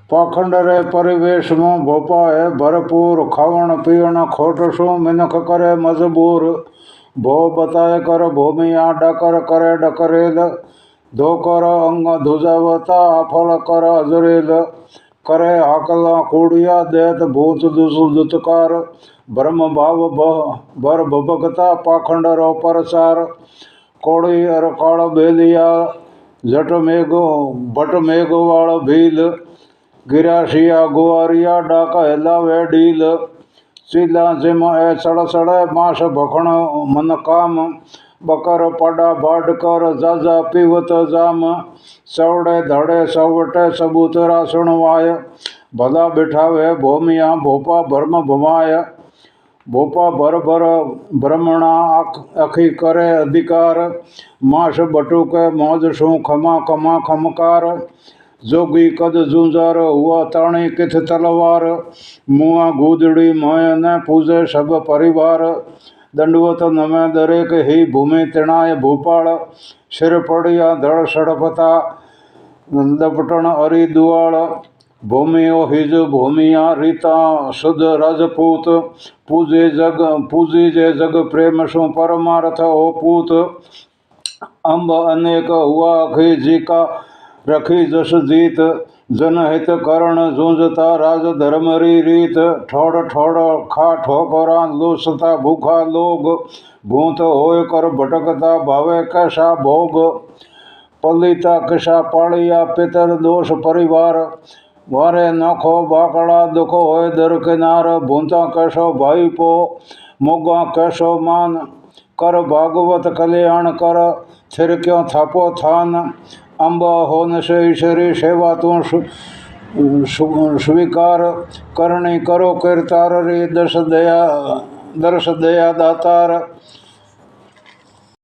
पाखंड रे परिवेश में भोपाए भरपूर खावण पीवण खोट शू मिनख करे मजबूर भो बताए कर भूमिया डकर करे डकरेल धोकर अंग धुजावता फल कर अजरेल करे हाकला कूड़िया देत भूत दुष्कार ब्रह्म भाव भर भभकता पाखंड रो परसार कोड़ी अर काल बेलिया जट मेघो भट मेघो वाल भील गिराशिया गुआरिया डाका हेलावे डील सीला जिम ए सड़ सड़े मास भखण मन काम बकर पाडा भाड कर जाजा पीवत जाम सवड़े धड़े सवटे सबूतरा सुनवाय भला बिठावे भूमिया भोपा भरम भमाय भोपा भर भर ब्रह्मणा अखी करे अधिकार मास बटुके मौज शू खमा खमा खमकार जोगी कद जूंजार हुआ ताणी किथ तलवार मुआ गूदड़ी मोय न पूजे सब परिवार दंडवत नमे दरेक ही भूमि तिणाय भूपाल सिर पड़िया धड़ सड़पता लपटन अरी दुआल भूमियो हिज भूमिया रीता शुद्ध राजपूत पूजी जे जग प्रेम शु परमार्थ ओ पूत अंब अनेक हुआ अखी जी का रखी जस जीत जन हित करण जूंजता राज धर्म रीत ठोड़ ठोड़ खा ठोकरा लोसता भूखा लोग भूत होय कर भटकता भावे कैसा भोग पलिता किसा पालिया पितर दोष परिवार वारे नखो बाकड़ा दुख होय दर किनार भूता कैसो भाई पो मोगा कैसो मान कर भागवत कल्याण कर थिर क्यों थापो थान अंबा होन से ईश्वरी सेवा तू स्वीकार करनी करो किरतार रे दर्श दया दातार